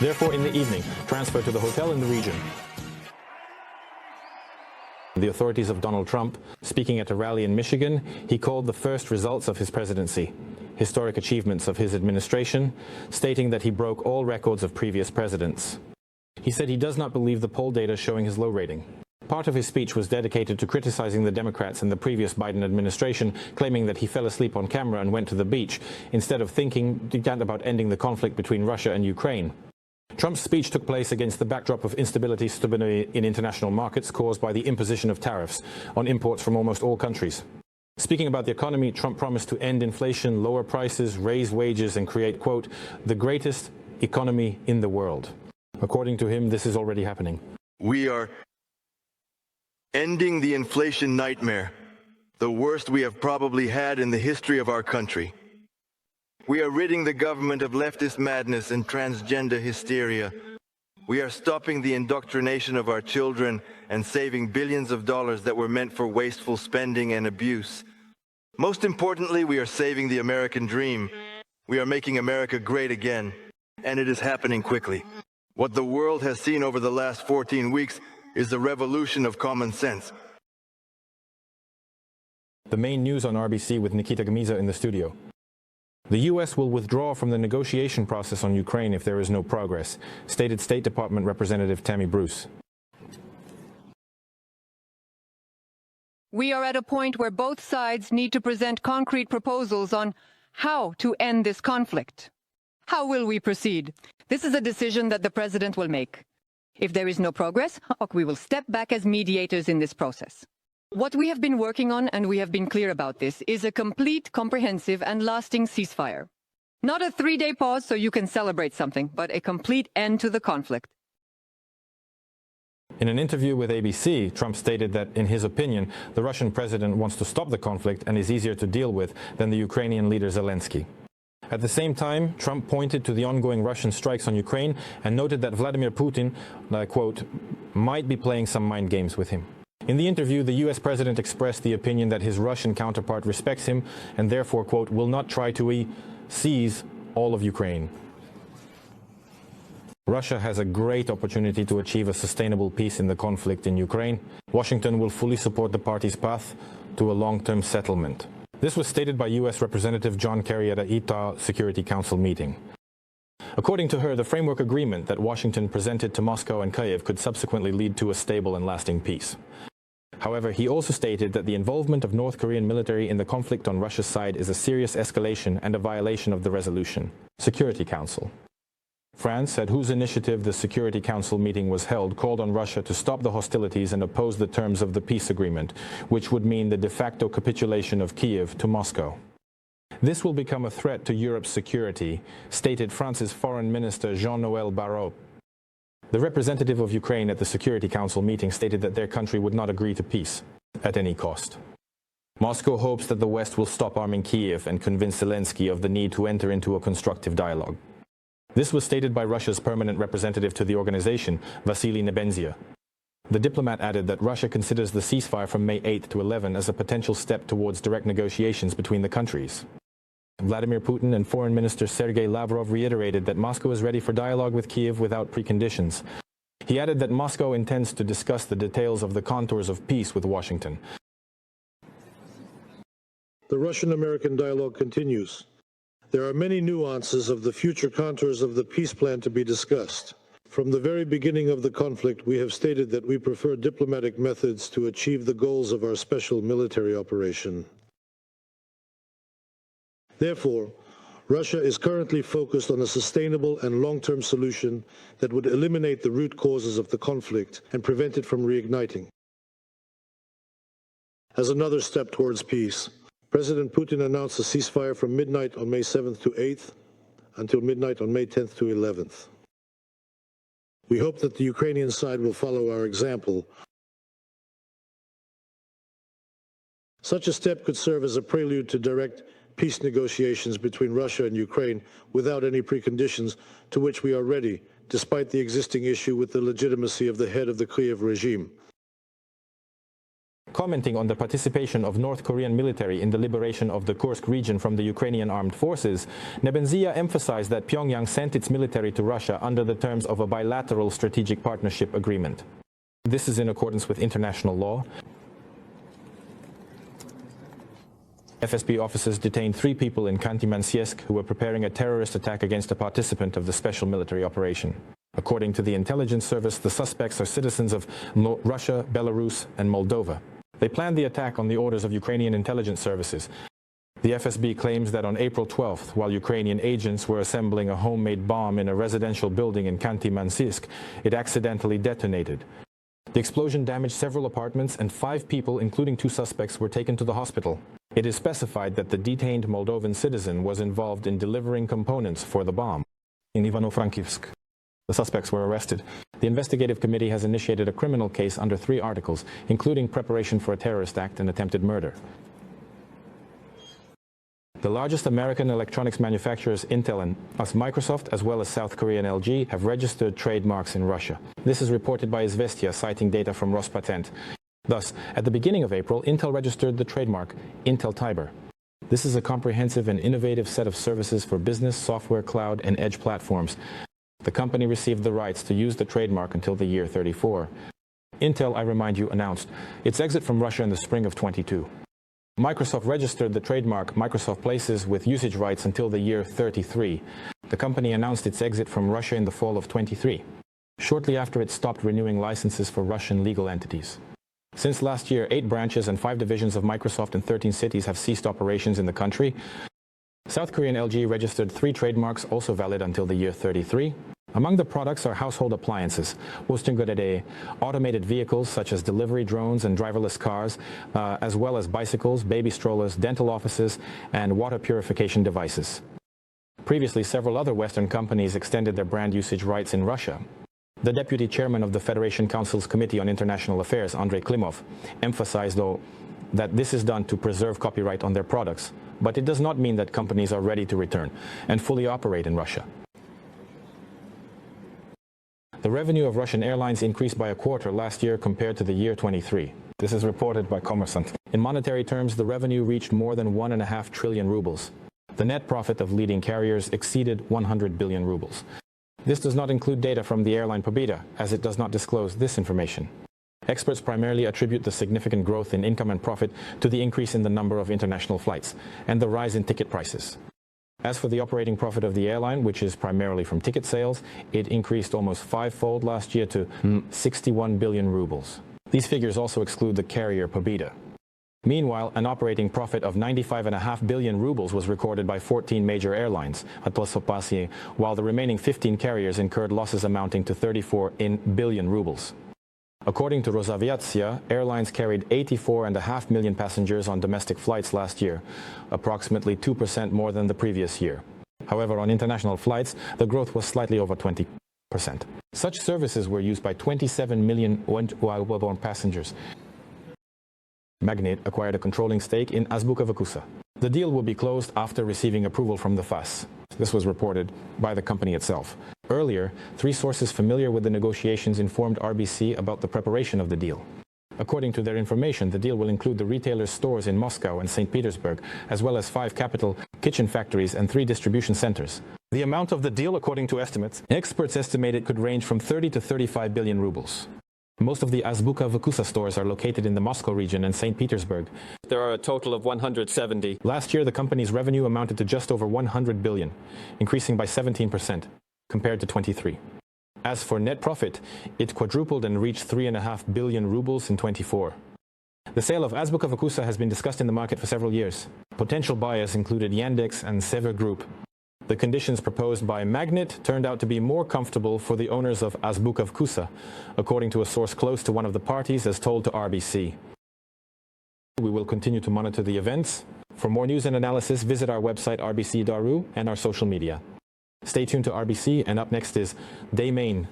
therefore in the evening transferred to the hotel in the region. The authorities of Donald Trump, speaking at a rally in Michigan, he called the first results of his presidency historic achievements of his administration, stating that he broke all records of previous presidents. He said he does not believe the poll data showing his low rating. Part of his speech was dedicated to criticizing the Democrats and the previous Biden administration, claiming that he fell asleep on camera and went to the beach, instead of thinking about ending the conflict between Russia and Ukraine. Trump's speech took place against the backdrop of instability in international markets caused by the imposition of tariffs on imports from almost all countries. Speaking about the economy, Trump promised to end inflation, lower prices, raise wages, and create, quote, the greatest economy in the world. According to him, this is already happening. We are ending the inflation nightmare, the worst we have probably had in the history of our country. We are ridding the government of leftist madness and transgender hysteria. We are stopping the indoctrination of our children and saving billions of dollars that were meant for wasteful spending and abuse. Most importantly, we are saving the American dream. We are making America great again, and it is happening quickly. What the world has seen over the last 14 weeks is the revolution of common sense. The main news on RBC with Nikita Gamiza in the studio. The U.S. will withdraw from the negotiation process on Ukraine if there is no progress, stated State Department Representative Tammy Bruce. We are at a point where both sides need to present concrete proposals on how to end this conflict. How will we proceed? This is a decision that the President will make. If there is no progress, we will step back as mediators in this process. What we have been working on, and we have been clear about this, is a complete, comprehensive, and lasting ceasefire. Not a 3-day pause so you can celebrate something, but a complete end to the conflict. In an interview with ABC, Trump stated that, in his opinion, the Russian president wants to stop the conflict and is easier to deal with than the Ukrainian leader Zelensky. At the same time, Trump pointed to the ongoing Russian strikes on Ukraine and noted that Vladimir Putin, quote, might be playing some mind games with him. In the interview, the U.S. president expressed the opinion that his Russian counterpart respects him and therefore, quote, will not try to seize all of Ukraine. Russia has a great opportunity to achieve a sustainable peace in the conflict in Ukraine. Washington will fully support the party's path to a long-term settlement. This was stated by U.S. Representative John Kerry at a Utah Security Council meeting. According to her, the framework agreement that Washington presented to Moscow and Kyiv could subsequently lead to a stable and lasting peace. However, he also stated that the involvement of North Korean military in the conflict on Russia's side is a serious escalation and a violation of the resolution. Security Council. France, at whose initiative the Security Council meeting was held, called on Russia to stop the hostilities and oppose the terms of the peace agreement, which would mean the de facto capitulation of Kyiv to Moscow. This will become a threat to Europe's security, stated France's Foreign Minister Jean-Noël Barrot. The representative of Ukraine at the Security Council meeting stated that their country would not agree to peace at any cost. Moscow hopes that the West will stop arming Kyiv and convince Zelensky of the need to enter into a constructive dialogue. This was stated by Russia's permanent representative to the organization, Vasily Nebenzia. The diplomat added that Russia considers the ceasefire from May 8 to 11 as a potential step towards direct negotiations between the countries. Vladimir Putin and Foreign Minister Sergei Lavrov reiterated that Moscow is ready for dialogue with Kyiv without preconditions. He added that Moscow intends to discuss the details of the contours of peace with Washington. The Russian-American dialogue continues. There are many nuances of the future contours of the peace plan to be discussed. From the very beginning of the conflict, we have stated that we prefer diplomatic methods to achieve the goals of our special military operation. Therefore, Russia is currently focused on a sustainable and long-term solution that would eliminate the root causes of the conflict and prevent it from reigniting. As another step towards peace, President Putin announced a ceasefire from midnight on May 7th to 8th until midnight on May 10th to 11th. We hope that the Ukrainian side will follow our example. Such a step could serve as a prelude to direct peace negotiations between Russia and Ukraine without any preconditions, to which we are ready, despite the existing issue with the legitimacy of the head of the Kyiv regime. Commenting on the participation of North Korean military in the liberation of the Kursk region from the Ukrainian armed forces, Nebenzia emphasized that Pyongyang sent its military to Russia under the terms of a bilateral strategic partnership agreement. This is in accordance with international law. FSB officers detained 3 people in Khanty-Mansiysk who were preparing a terrorist attack against a participant of the special military operation. According to the intelligence service, the suspects are citizens of Russia, Belarus, and Moldova. They planned the attack on the orders of Ukrainian intelligence services. The FSB claims that on April 12th, while Ukrainian agents were assembling a homemade bomb in a residential building in Khanty-Mansiysk, it accidentally detonated. The explosion damaged several apartments and 5 people, including 2 suspects, were taken to the hospital. It is specified that the detained Moldovan citizen was involved in delivering components for the bomb. In Ivano-Frankivsk, the suspects were arrested. The investigative committee has initiated a criminal case under 3 articles, including preparation for a terrorist act and attempted murder. The largest American electronics manufacturers, Intel and Microsoft, as well as South Korean LG, have registered trademarks in Russia. This is reported by Izvestia, citing data from Rospatent. Thus, at the beginning of April, Intel registered the trademark Intel Tiber. This is a comprehensive and innovative set of services for business, software, cloud, and edge platforms. The company received the rights to use the trademark until the year 34. Intel, I remind you, announced its exit from Russia in the spring of 22. Microsoft registered the trademark Microsoft Places with usage rights until the year 33. The company announced its exit from Russia in the fall of 23, shortly after it stopped renewing licenses for Russian legal entities. Since last year, 8 branches and 5 divisions of Microsoft in 13 cities have ceased operations in the country. South Korean LG registered 3 trademarks, also valid until the year 33. Among the products are household appliances, automated vehicles such as delivery drones and driverless cars, as well as bicycles, baby strollers, dental offices, and water purification devices. Previously, several other Western companies extended their brand usage rights in Russia. The deputy chairman of the Federation Council's Committee on International Affairs, Andrei Klimov, emphasized, though, that this is done to preserve copyright on their products, but it does not mean that companies are ready to return and fully operate in Russia. The revenue of Russian airlines increased by a quarter last year compared to the year 23. This is reported by Kommersant. In monetary terms, the revenue reached more than 1.5 trillion rubles. The net profit of leading carriers exceeded 100 billion rubles. This does not include data from the airline Pobeda, as it does not disclose this information. Experts primarily attribute the significant growth in income and profit to the increase in the number of international flights and the rise in ticket prices. As for the operating profit of the airline, which is primarily from ticket sales, it increased almost 5-fold last year to 61 billion rubles. These figures also exclude the carrier Pobeda. Meanwhile, an operating profit of 95.5 billion rubles was recorded by 14 major airlines, while the remaining 15 carriers incurred losses amounting to 34 billion rubles. According to Rosaviatsia, airlines carried 84.5 million passengers on domestic flights last year, approximately 2% more than the previous year. However, on international flights, the growth was slightly over 20%. Such services were used by 27 million outbound passengers. Magnet acquired a controlling stake in Azbuka Vakusa. The deal will be closed after receiving approval from the FAS. This was reported by the company itself. Earlier, 3 sources familiar with the negotiations informed RBC about the preparation of the deal. According to their information, the deal will include the retailer's stores in Moscow and St. Petersburg, as well as 5 capital kitchen factories and 3 distribution centers. The amount of the deal, according to estimates, experts estimate it could range from 30 to 35 billion rubles. Most of the Azbuka Vakusa stores are located in the Moscow region and St. Petersburg. There are a total of 170. Last year, the company's revenue amounted to just over 100 billion, increasing by 17% compared to 23. As for net profit, it quadrupled and reached 3.5 billion rubles in 24. The sale of Azbuka Vakusa has been discussed in the market for several years. Potential buyers included Yandex and Sever Group. The conditions proposed by Magnet turned out to be more comfortable for the owners of Azbuka Vakusa, according to a source close to one of the parties, as told to RBC. We will continue to monitor the events. For more news and analysis, visit our website rbc.ru and our social media. Stay tuned to RBC, and up next is Day Main.